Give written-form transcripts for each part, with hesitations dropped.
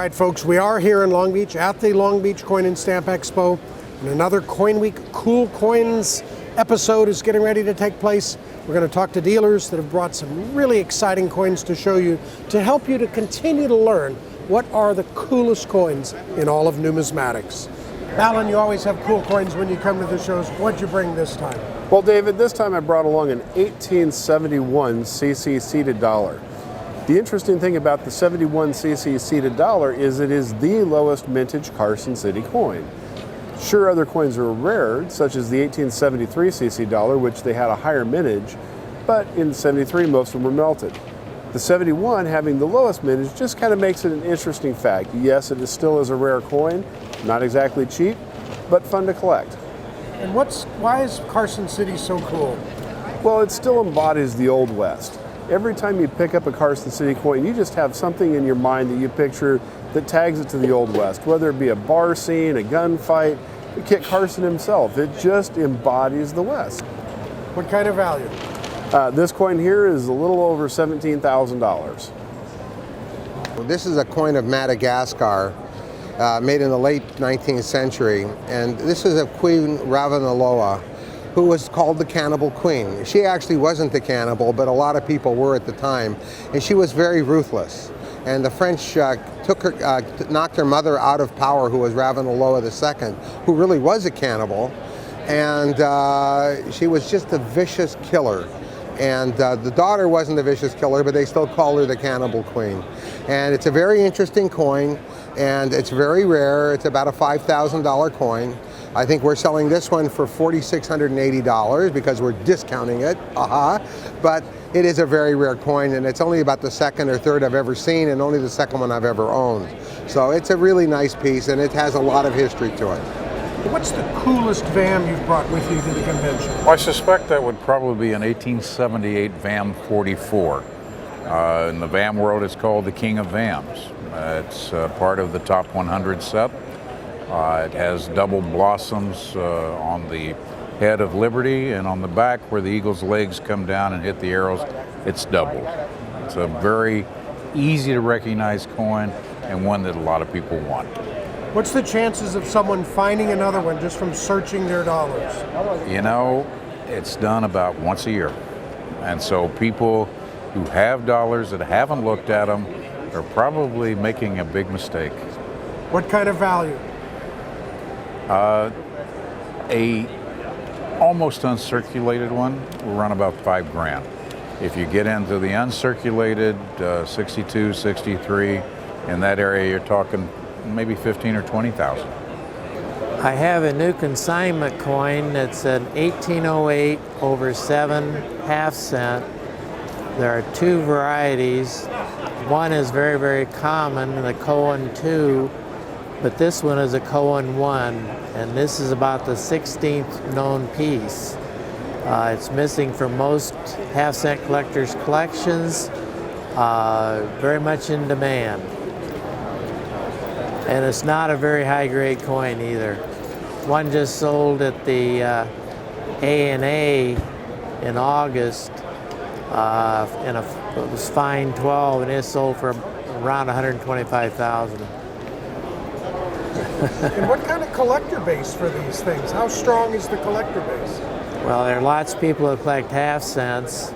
All right, folks, we are here in Long Beach at the Long Beach Coin and Stamp Expo, and another Coin Week Cool Coins episode is getting ready to take place. We're going to talk to dealers that have brought some really exciting coins to show you, to help you to continue to learn what are the coolest coins in all of numismatics. Alan, you always have cool coins when you come to the shows. What'd you bring this time? Well, David, this time I brought along an 1871 cc seated dollar. The interesting thing about the 71cc seated dollar is it is the lowest mintage Carson City coin. Sure, other coins are rare, such as the 1873cc dollar, which they had a higher mintage, but in 73 most of them were melted. The 71 having the lowest mintage just kind of makes it an interesting fact. Yes, it still is a rare coin, not exactly cheap, but fun to collect. And why is Carson City so cool? Well, it still embodies the Old West. Every time you pick up a Carson City coin, you just have something in your mind that you picture that tags it to the Old West, whether it be a bar scene, a gunfight, Kit Carson himself. It just embodies the West. What kind of value? This coin here is a little over $17,000. Well, this is a coin of Madagascar, made in the late 19th century, and this is a Queen Ravaloa, who was called the Cannibal Queen. She actually wasn't the cannibal, but a lot of people were at the time, and she was very ruthless. And the French knocked her mother out of power, who was Ravaloa II, who really was a cannibal, and she was just a vicious killer. And the daughter wasn't a vicious killer, but they still call her the Cannibal Queen. And it's a very interesting coin, and it's very rare. It's about a $5,000 coin. I think we're selling this one for $4,680 because we're discounting it, but it is a very rare coin, and it's only about the second or third I've ever seen, and only the second one I've ever owned. So it's a really nice piece, and it has a lot of history to it. What's the coolest VAM you've brought with you to the convention? Well, I suspect that would probably be an 1878 VAM 44. In the VAM world, it's called the King of VAMs. It's part of the top 100 set. It has double blossoms on the head of Liberty, and on the back where the eagle's legs come down and hit the arrows, it's double. It's a very easy to recognize coin, and one that a lot of people want. What's the chances of someone finding another one just from searching their dollars? You know, it's done about once a year. And so people who have dollars that haven't looked at them are probably making a big mistake. What kind of value? A almost uncirculated one will run about $5,000. If you get into the uncirculated 62, 63, in that area, you're talking maybe 15 or 20,000. I have a new consignment coin that's an 1808 over 7 half-cent. There are two varieties. One is very, very common, the Coin 2, but this one is a Coin 1, and this is about the 16th known piece. It's missing from most half-cent collectors' collections, very much in demand. And it's not a very high-grade coin either. One just sold at the A&A in August, it was fine 12, and it sold for around $125,000. And what kind of collector base for these things? How strong is the collector base? Well, there are lots of people who collect half cents,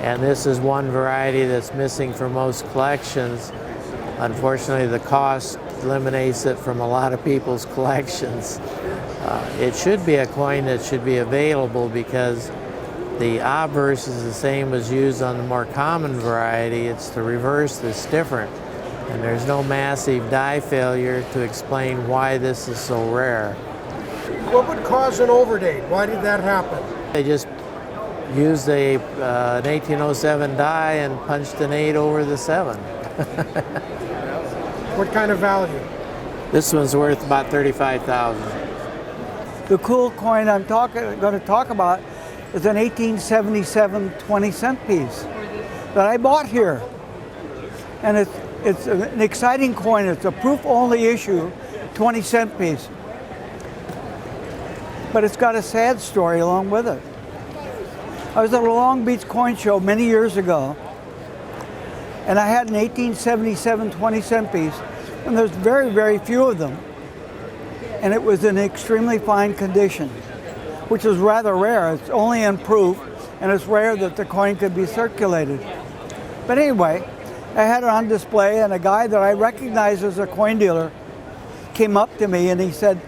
and this is one variety that's missing from most collections. Unfortunately, the cost eliminates it from a lot of people's collections. It should be a coin that should be available because the obverse is the same as used on the more common variety. It's the reverse that's different. And there's no massive die failure to explain why this is so rare. What would cause an overdate? Why did that happen? They just used an 1807 die and punched an 8 over the 7. What kind of value? This one's worth about $35,000. The cool coin I'm going to talk about is an 1877 20-cent piece that I bought here. And it's an exciting coin. It's a proof-only issue, 20-cent piece. But it's got a sad story along with it. I was at a Long Beach coin show many years ago, and I had an 1877 20-cent piece, And there's very, very few of them. And it was in extremely fine condition, which is rather rare. It's only in proof, and it's rare that the coin could be circulated. But anyway, I had it on display, and a guy that I recognized as a coin dealer came up to me and he said,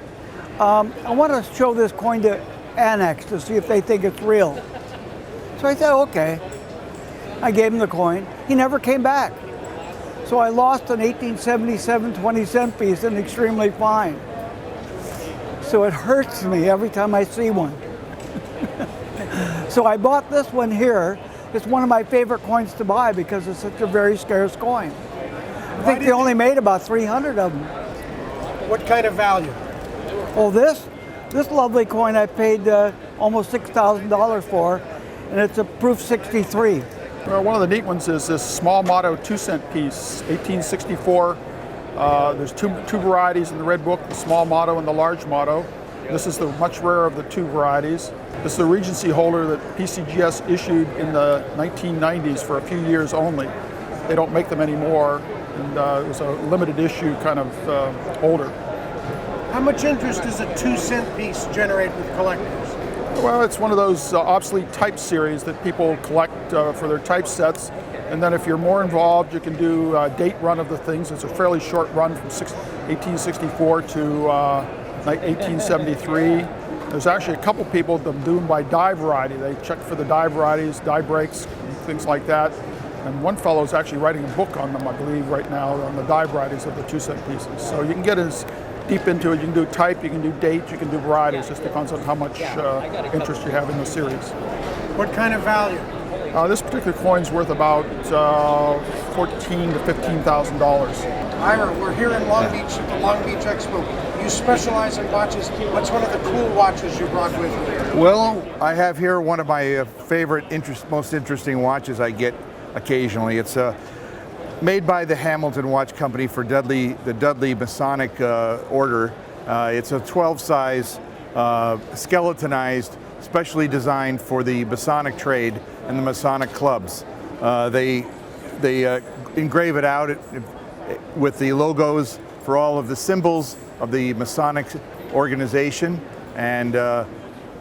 I want to show this coin to Annex to see if they think it's real. So I said, okay. I gave him the coin. He never came back. So I lost an 1877 20-cent piece in extremely fine. So it hurts me every time I see one. So I bought this one here. It's one of my favorite coins to buy because it's such a very scarce coin. I think they only made about 300 of them. What kind of value? Oh, this lovely coin I paid almost $6,000 for, and it's a proof 63. Well, one of the neat ones is this small motto 2-cent piece, 1864. There's two varieties in the red book, the small motto and the large motto. This is the much rarer of the two varieties. This is the Regency holder that PCGS issued in the 1990s for a few years only. They don't make them anymore, and it was a limited issue kind of holder. How much interest does a 2-cent piece generate with collectors? Well, it's one of those obsolete type series that people collect for their typesets. And then if you're more involved, you can do a date run of the things. It's a fairly short run from 1864 to 1873. There's actually a couple people that do them by die variety. They check for the die varieties, die breaks, things like that. And one fellow is actually writing a book on them, I believe, right now on the die varieties of the 2-cent pieces. So you can get as deep into it. You can do type, you can do date, you can do varieties. Just depends on how much interest you have in the series. What kind of value? This particular coin's worth about $14,000 to $15,000. Ira, we're here in Long Beach at the Long Beach Expo. You specialize in watches. What's one of the cool watches you brought with you? Well, I have here one of my favorite, most interesting watches I get occasionally. It's made by the Hamilton Watch Company for the Dudley Masonic order. It's a 12 size, skeletonized, specially designed for the Masonic trade and the Masonic clubs. They engrave it out with the logos for all of the symbols of the Masonic organization, and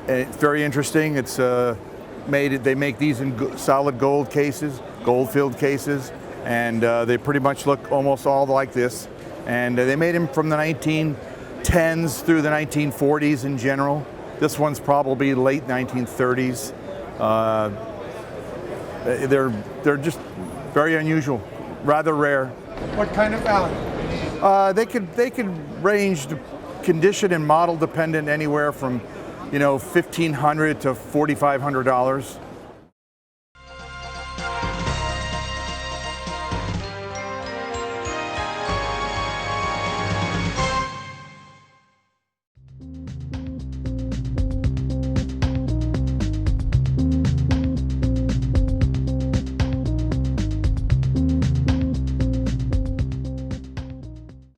it's very interesting. It's they make these in solid gold cases, gold-filled cases, and they pretty much look almost all like this. And they made them from the 1910s through the 1940s in general. This one's probably late 1930s. They're just very unusual, rather rare. What kind of value? They could range condition and model dependent anywhere from $1,500 to $4,500.